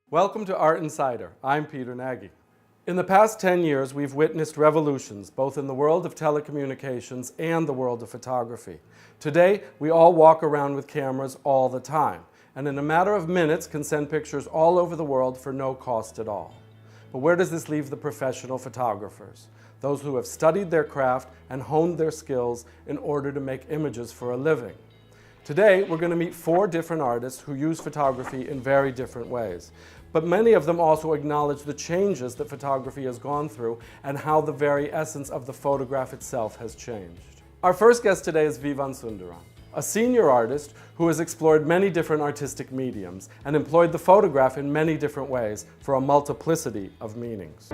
Welcome to Art Insider. I'm Peter Nagy. In the past 10 years, we've witnessed revolutions, both in the world of telecommunications and the world of photography. Today, we all walk around with cameras all the time, and in a matter of minutes can send pictures all over the world for no cost at all. But where does this leave the professional photographers? Those who have studied their craft and honed their skills in order to make images for a living. Today, we're going to meet 4 different artists who use photography in very different ways. But many of them also acknowledge the changes that photography has gone through and how the very essence of the photograph itself has changed. Our first guest today is Vivan Sundaram, a senior artist who has explored many different artistic mediums and employed the photograph in many different ways for a multiplicity of meanings.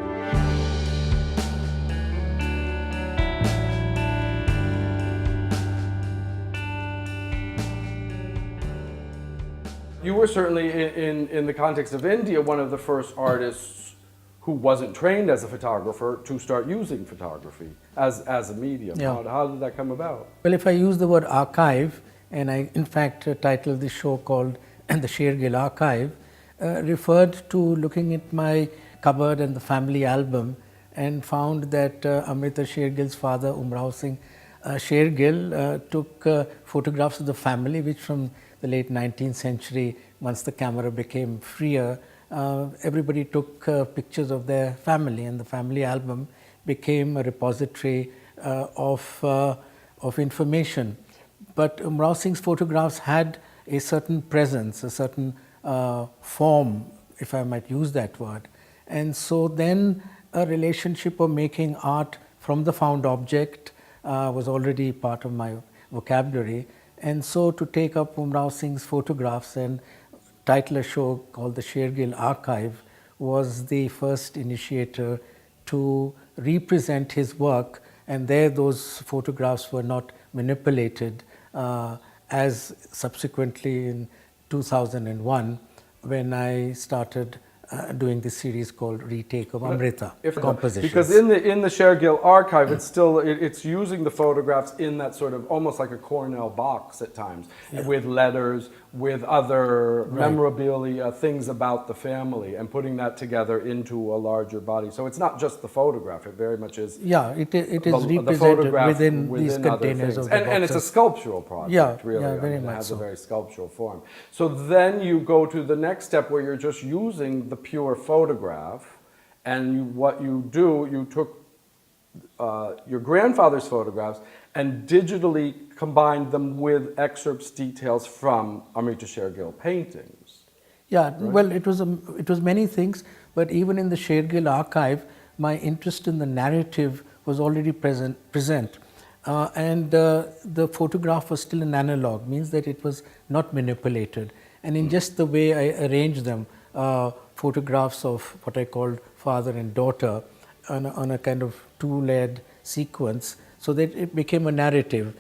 You were certainly, in the context of India, one of the first artists who wasn't trained as a photographer to start using photography as a medium. Yeah. How did that come about? Well, if I use the word archive, and I in fact titled the show called The Shergill Archive, referred to looking at my cupboard and the family album and found that Amrita Shergill's father, Umrao Singh Shergill, took photographs of the family, which from the late 19th century, once the camera became freer, everybody took pictures of their family, and the family album became a repository of information. But Umrao Singh's photographs had a certain presence, a certain form, if I might use that word. And so then a relationship of making art from the found object was already part of my vocabulary. And so to take up Umrao Singh's photographs and title a show called The Shergill Archive was the first initiator to represent his work, and there those photographs were not manipulated as subsequently in 2001 when I started doing this series called Retake of Amrita Compositions. Because in the Shergill Archive, it's using the photographs in that sort of almost like a Cornell box at times, with letters, with other memorabilia, things about the family, and putting that together into a larger body. So it's not just the photograph; it very much is. Yeah, it is represented within these containers of the boxes. And it's a sculptural project, really. Yeah, very much it has so. a very sculptural form. So then you go to the next step where you're just using the pure photograph, and what you do, you took your grandfather's photographs and digitally combined them with excerpts, details from Amrita Shergill paintings. Yeah, right? Well, it was many things, but even in the Shergill Archive, my interest in the narrative was already present, and the photograph was still an analog, means that it was not manipulated. And in just the way I arranged them, photographs of what I called father and daughter on a kind of 2-layered sequence, so that it became a narrative.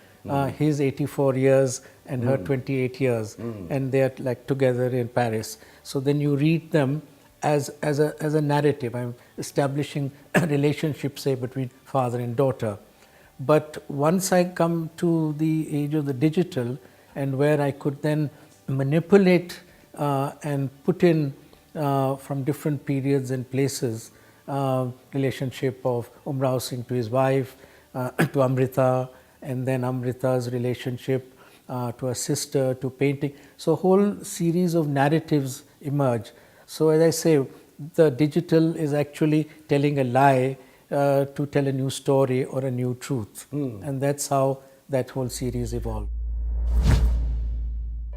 His 84 years and her 28 years, and they are like together in Paris. So then you read them as a narrative. I'm establishing a relationship, say, between father and daughter. But once I come to the age of the digital, and where I could then manipulate and put in from different periods and places, relationship of Umrao Singh to his wife, to Amrita, and then Amrita's relationship to her sister, to painting. So a whole series of narratives emerge. So as I say, the digital is actually telling a lie to tell a new story or a new truth. And that's how that whole series evolved.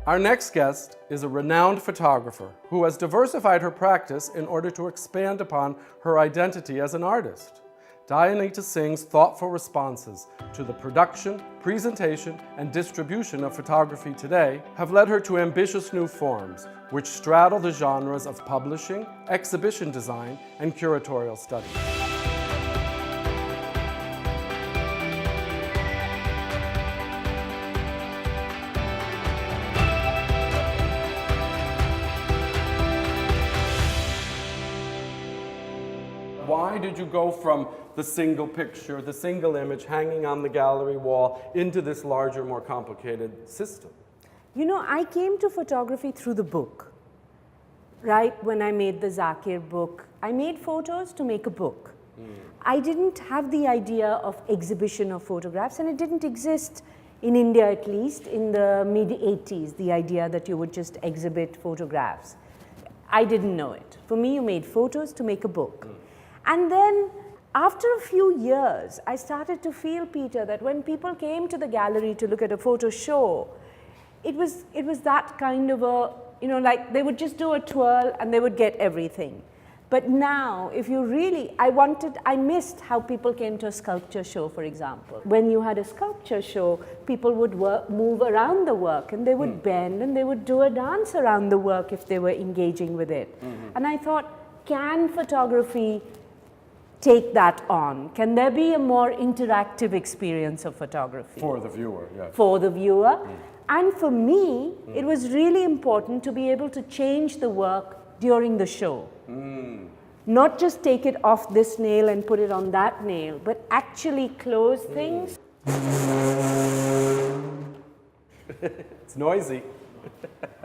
Our next guest is a renowned photographer who has diversified her practice in order to expand upon her identity as an artist. Dayanita Singh's thoughtful responses to the production, presentation, and distribution of photography today have led her to ambitious new forms, which straddle the genres of publishing, exhibition design, and curatorial study. Why did you go from the single picture, the single image hanging on the gallery wall into this larger, more complicated system? You know, I came to photography through the book. right when I made the Zakir book, I made photos to make a book. I didn't have the idea of exhibition of photographs, and it didn't exist in India, at least in the mid-80s, the idea that you would just exhibit photographs. I didn't know it. For me, you made photos to make a book. And then after a few years, I started to feel, Peter, that when people came to the gallery to look at a photo show, it was that kind of a, you know, like they would just do a twirl and they would get everything. But now, if you really, I missed how people came to a sculpture show, for example. When you had a sculpture show, people would move around the work, and they would bend, and they would do a dance around the work if they were engaging with it. And I thought, can photography take that on? Can there be a more interactive experience of photography? For the viewer, yes. For the viewer. And for me, it was really important to be able to change the work during the show. Not just take it off this nail and put it on that nail, but actually close things. It's noisy.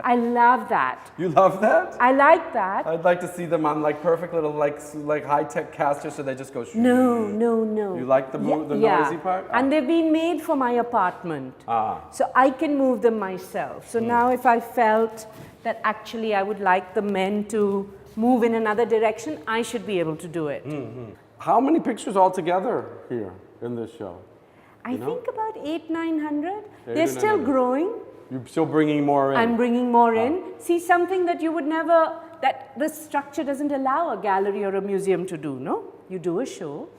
I love that. You love that? I like that. I'd like to see them on like perfect little like high-tech casters, so they just go. No, no, no. You like the noisy part? And they've been made for my apartment. So I can move them myself. So now if I felt that actually I would like the men to move in another direction, I should be able to do it. How many pictures altogether here in this show? I think about 800-900. They're 800, still 900. growing. You're still bringing more in. I'm bringing more in. See, something that you would never, that the structure doesn't allow a gallery or a museum to do, no? You do a show,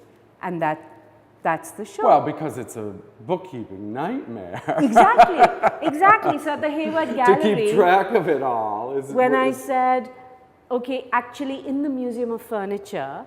and that's the show. Well, because it's a bookkeeping nightmare. Exactly, exactly. So at the Hayward Gallery, to keep track of it all. When I said, okay, actually in the Museum of Furniture,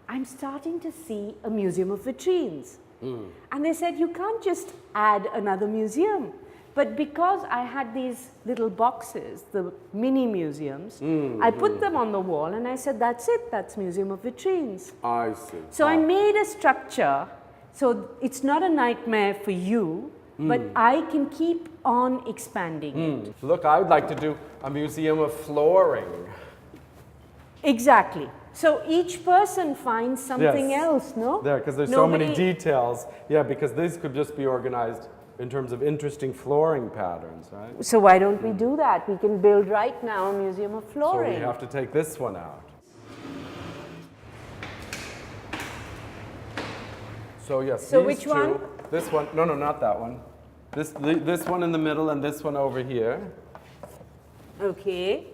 I'm starting to see a museum of vitrines. And they said, you can't just add another museum. But because I had these little boxes, the mini museums, I put them on the wall and I said, that's it, that's Museum of Vitrines. I see. So I made a structure, so it's not a nightmare for you, but I can keep on expanding it. Look, I would like to do a museum of flooring. Exactly. So each person finds something else, no? There, because there's so many details. Yeah, because these could just be organized in terms of interesting flooring patterns, right? So why don't we do that? We can build right now a museum of flooring. So we have to take this one out. So yes, so these which two, one? This one, no, not that one. This one in the middle and this one over here. Okay.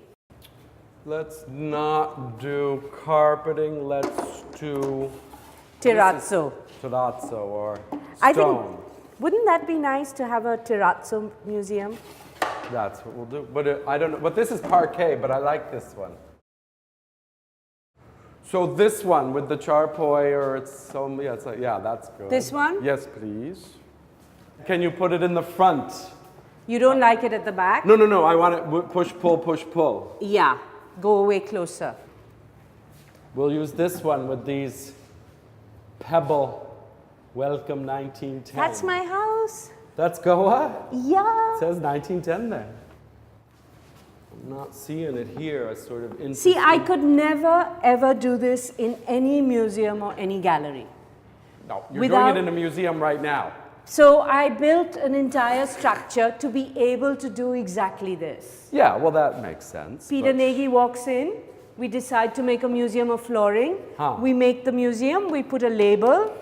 Let's not do carpeting, let's do terrazzo. Terrazzo or stone. I think, wouldn't that be nice to have a terrazzo museum? That's what we'll do. But I don't know. But this is parquet, but I like this one. So this one with the charpoy, or it's that's good. This one? Yes, please. Can you put it in the front? You don't like it at the back? No. I want it push, pull, push, pull. Yeah. Go away closer. We'll use this one with these pebble. Welcome 1910. That's my house. That's Goa? Yeah. It says 1910 there. I'm not seeing it here. It's sort of interesting. See, I could never ever do this in any museum or any gallery. No, you're doing it in a museum right now. So I built an entire structure to be able to do exactly this. Yeah, well that makes sense. Peter Nagy walks in, we decide to make a museum of flooring. We make the museum, we put a label,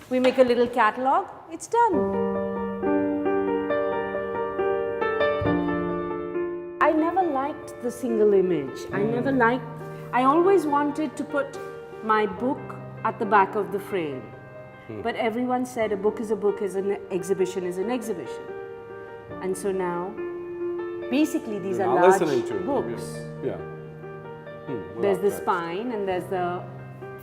we make a little catalog, it's done. I never liked the single image. I always wanted to put my book at the back of the frame. But everyone said a book is a book, an exhibition is an exhibition. And so now, basically these are large books. Yeah. There's the spine and there's the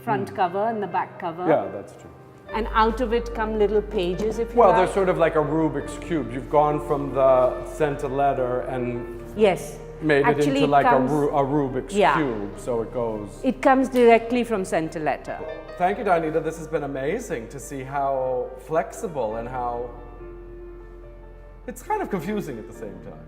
front cover and the back cover. Yeah, that's true. And out of it come little pages, if you Well, like. they're sort of like a Rubik's Cube. You've gone from the sent a letter and made it into like a Rubik's Cube, so it goes. It comes directly from sent a letter. Thank you, Danita. This has been amazing to see how flexible and how it's kind of confusing at the same time.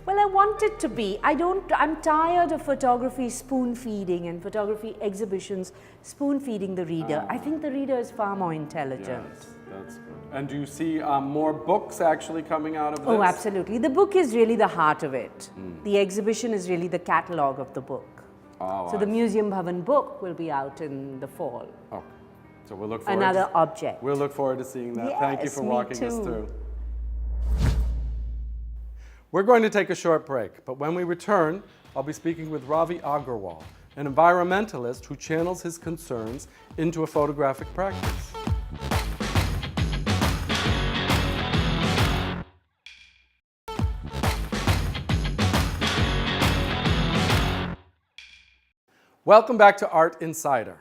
Well, I want it to be. I'm tired of photography spoon feeding and photography exhibitions spoon feeding the reader. I think the reader is far more intelligent. Yes, that's good. And do you see more books actually coming out of this? Oh, absolutely. The book is really the heart of it. The exhibition is really the catalogue of the book. Oh, So the Museum Bhavan book will be out in the fall. Oh, so we'll look forward Another to, object. We'll look forward to seeing that. Thank you Yes, for me walking us too. through. We're going to take a short break, but when we return, I'll be speaking with Ravi Agarwal, an environmentalist who channels his concerns into a photographic practice. Welcome back to Art Insider.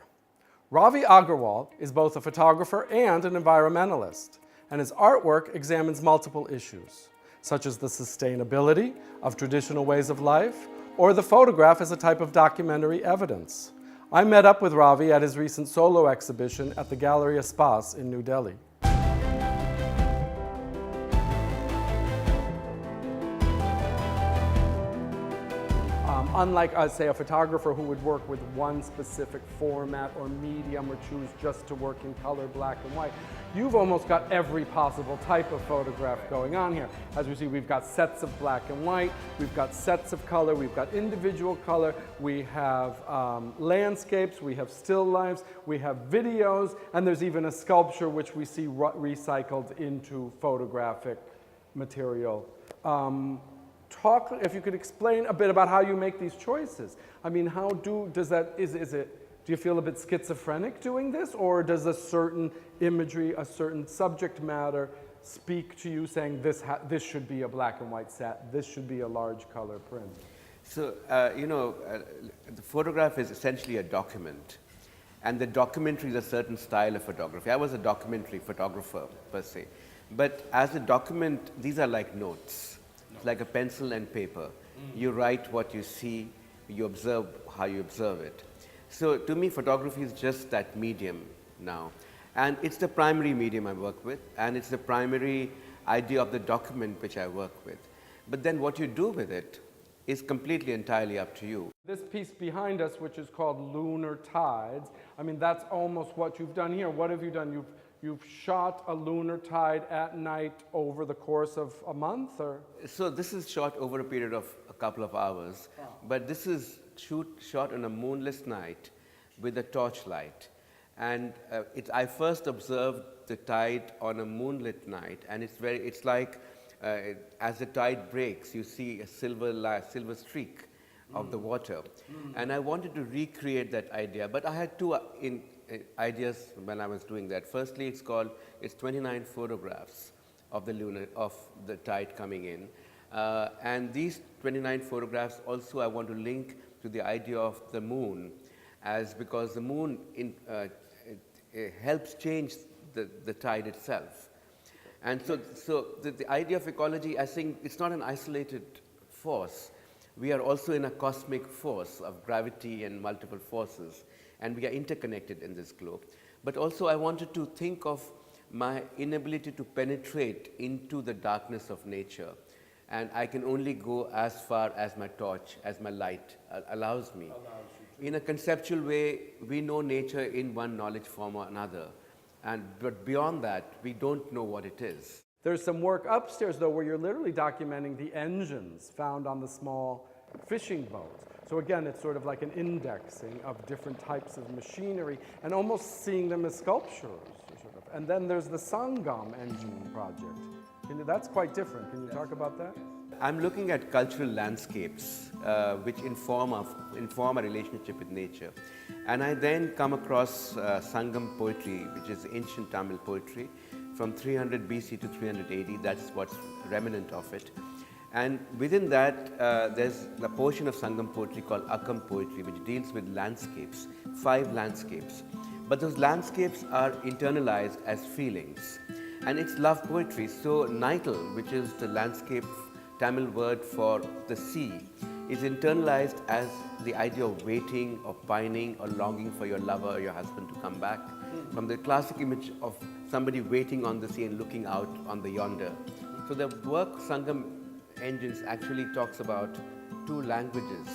Ravi Agarwal is both a photographer and an environmentalist, and his artwork examines multiple issues, such as the sustainability of traditional ways of life, or the photograph as a type of documentary evidence. I met up with Ravi at his recent solo exhibition at the Gallery Espace in New Delhi. Unlike, say, a photographer who would work with one specific format or medium or choose just to work in color, black and white, you've almost got every possible type of photograph going on here. As we see, we've got sets of black and white, we've got sets of color, we've got individual color, we have landscapes, we have still lifes, we have videos, and there's even a sculpture which we see recycled into photographic material. Talk, if you could explain a bit about how you make these choices. I mean, do you feel a bit schizophrenic doing this, or does a certain imagery, a certain subject matter speak to you saying this should be a black and white set, this should be a large color print? So, the photograph is essentially a document, and the documentary is a certain style of photography. I was a documentary photographer per se, but as a document, these are like notes. It's like a pencil and paper. You write what you see, you observe how you observe it. So to me, photography is just that medium now. And it's the primary medium I work with, and it's the primary idea of the document which I work with. But then what you do with it is completely entirely up to you. This piece behind us, which is called Lunar Tides, I mean, that's almost what you've done here. What have you done? You've shot a lunar tide at night over the course of a month, or? So this is shot over a period of a couple of hours, but this is shot on a moonless night with a torchlight. And I first observed the tide on a moonlit night, and it's like as the tide breaks, you see a silver streak of the water. And I wanted to recreate that idea, but I had two ideas when I was doing that. Firstly, it's 29 photographs of the tide coming in, and these 29 photographs also I want to link to the idea of the moon, because the moon it helps change the tide itself. And so the idea of ecology, I think, it's not an isolated force. We are also in a cosmic force of gravity and multiple forces, and we are interconnected in this globe. But also I wanted to think of my inability to penetrate into the darkness of nature, and I can only go as far as my torch, as my light allows me. In a conceptual way, we know nature in one knowledge form or another, but beyond that, we don't know what it is. There's some work upstairs, though, where you're literally documenting the engines found on the small fishing boats. So again, it's sort of like an indexing of different types of machinery and almost seeing them as sculptures. Sort of. And then there's the Sangam engine project. That's quite different. Can you talk about that? I'm looking at cultural landscapes which inform a relationship with nature. And I then come across Sangam poetry, which is ancient Tamil poetry, from 300 BC to 300 AD. That's what's remnant of it. And within that, there's a portion of Sangam poetry called Akkam poetry, which deals with landscapes, 5 landscapes. But those landscapes are internalized as feelings. And it's love poetry. So Naital, which is the landscape Tamil word for the sea, is internalized as the idea of waiting, or pining, or longing for your lover or your husband to come back, from the classic image of somebody waiting on the sea and looking out on the yonder. So the work Sangam engines actually talks about two languages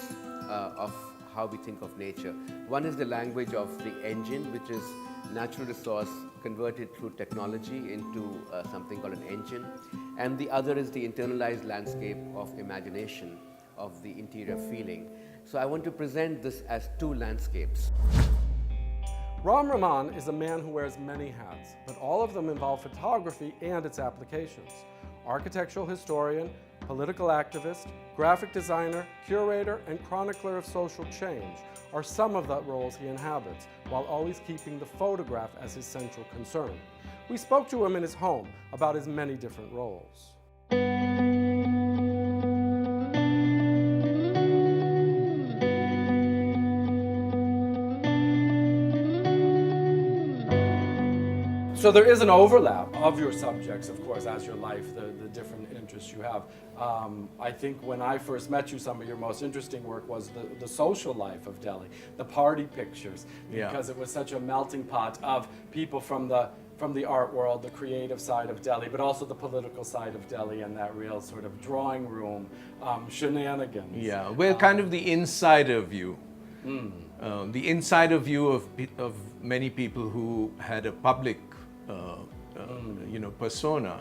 of how we think of nature. One is the language of the engine, which is natural resource converted through technology into something called an engine. And the other is the internalized landscape of imagination, of the interior feeling. So I want to present this as two landscapes. Rahman is a man who wears many hats, but all of them involve photography and its applications. Architectural historian, political activist, graphic designer, curator, and chronicler of social change are some of the roles he inhabits, while always keeping the photograph as his central concern. We spoke to him in his home about his many different roles. So there is an overlap of your subjects, of course, as your life, the different interests you have. I think when I first met you, some of your most interesting work was the social life of Delhi, the party pictures, because it was such a melting pot of people from the art world, the creative side of Delhi, but also the political side of Delhi and that real sort of drawing room shenanigans. Yeah, well, kind of the insider view. The insider view of many people who had a public persona.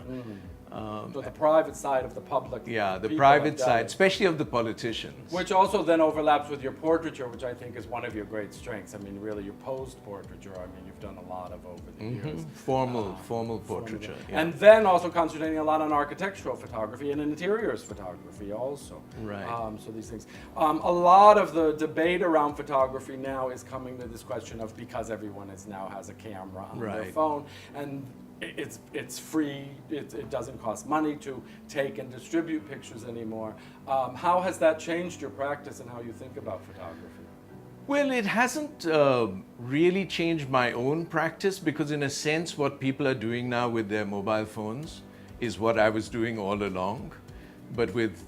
So the private side of the public. Yeah, the people private of Delhi. side, especially of the politicians. Which also then overlaps with your portraiture, which I think is one of your great strengths. I mean, really, your posed portraiture, I mean, you've done a lot of over the years. Formal portraiture. Yeah. And then also concentrating a lot on architectural photography and interiors photography also. Right. So these things. A lot of the debate around photography now is coming to this question of, because everyone now has a camera on their phone, and it's free, it doesn't cost money to take and distribute pictures anymore. How has that changed your practice and how you think about photography? Well, it hasn't really changed my own practice, because in a sense what people are doing now with their mobile phones is what I was doing all along, but with,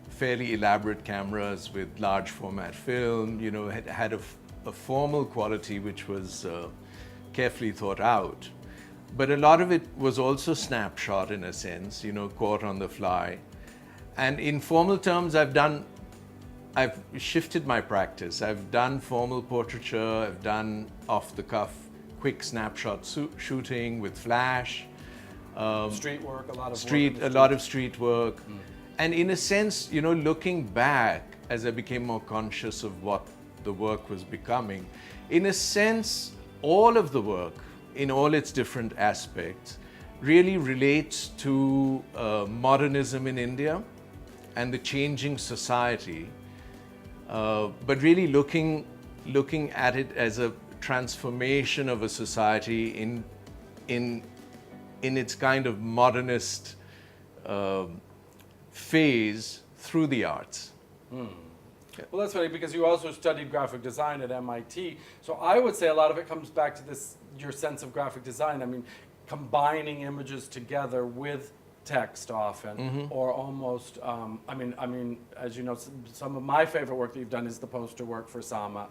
fairly elaborate cameras, with large format film, had a formal quality which was carefully thought out. But a lot of it was also snapshot in a sense, caught on the fly. And in formal terms, I've shifted my practice. I've done formal portraiture, I've done off-the-cuff, quick snapshot shooting with flash. Street work, a lot of street work. And in a sense, looking back, as I became more conscious of what the work was becoming, in a sense, all of the work, in all its different aspects, really relates to modernism in India and the changing society, but really looking at it as a transformation of a society in its kind of modernist phase through the arts. Well, that's funny, because you also studied graphic design at MIT. So I would say a lot of it comes back to your sense of graphic design. I mean, combining images together with text often, or almost, I mean, as you know, some of my favorite work that you've done is the poster work for Sama,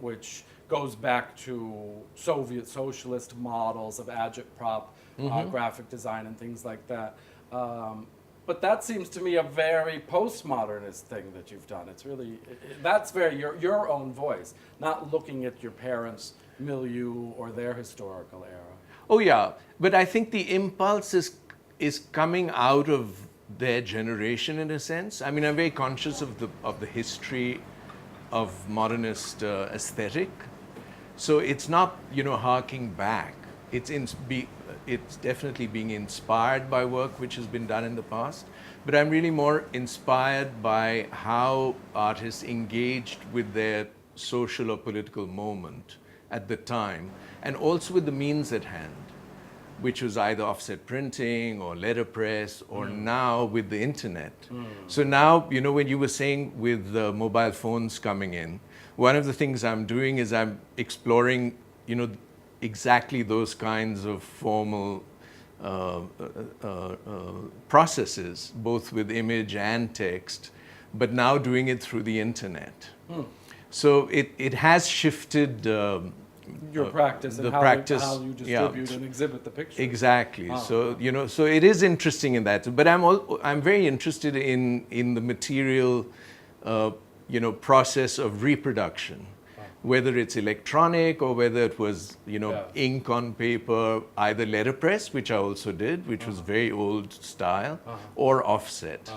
which goes back to Soviet socialist models of agitprop graphic design and things like that. But that seems to me a very postmodernist thing that you've done. It's really, that's very your own voice, not looking at your parents' milieu or their historical era. Oh yeah, but I think the impulse is coming out of their generation in a sense. I mean, I'm very conscious of the history of modernist aesthetic. So it's not, harking back. It's definitely being inspired by work which has been done in the past, but I'm really more inspired by how artists engaged with their social or political moment at the time, and also with the means at hand, which was either offset printing or letterpress, or now with the internet. So now, when you were saying with the mobile phones coming in, one of the things I'm doing is I'm exploring, exactly those kinds of formal processes, both with image and text, but now doing it through the internet. So it has shifted your practice and the how, practice, how you yeah. distribute and exhibit the pictures. Exactly. So you know, so it is interesting in that. But I'm very interested in the material, you know, process of reproduction, whether it's electronic or whether it was, you know, ink on paper, either letterpress, which I also did, which was very old style, or offset.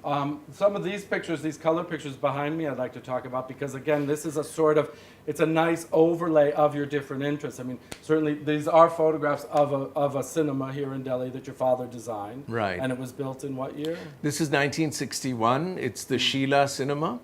Some of these pictures, these color pictures behind me, I'd like to talk about because, again, this is a sort of, it's a nice overlay of your different interests. I mean, certainly these are photographs of a cinema here in Delhi that your father designed. Right. And it was built in what year? This is 1961. It's the Sheela cinema,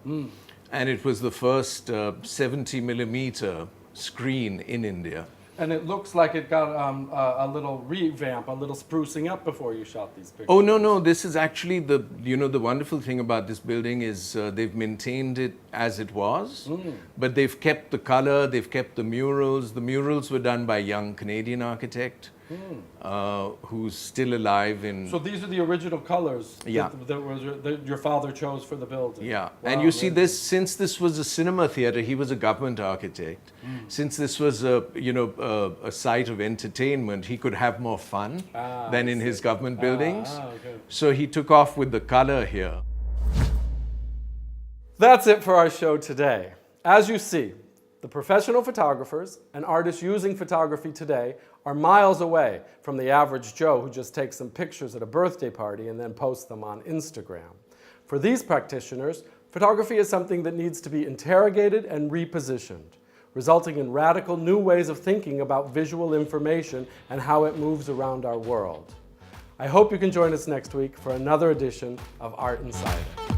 and it was the first 70 millimeter screen in India. And it looks like it got a little revamp, a little sprucing up before you shot these pictures. Oh, no, this is actually the, you know, the wonderful thing about this building is they've maintained it as it was, but they've kept the color, they've kept the murals. The murals were done by a young Canadian architect who's still alive in... So these are the original colors Yeah. that your father chose for the building. Yeah, Wow, and you see really? this, since this was a cinema theater, he was a government architect. Since this was a, you know, a site of entertainment, he could have more fun than in his government buildings. Okay. So he took off with the color here. That's it for our show today. As you see, the professional photographers and artists using photography today are miles away from the average Joe who just takes some pictures at a birthday party and then posts them on Instagram. For these practitioners, photography is something that needs to be interrogated and repositioned, resulting in radical new ways of thinking about visual information and how it moves around our world. I hope you can join us next week for another edition of Art Insider.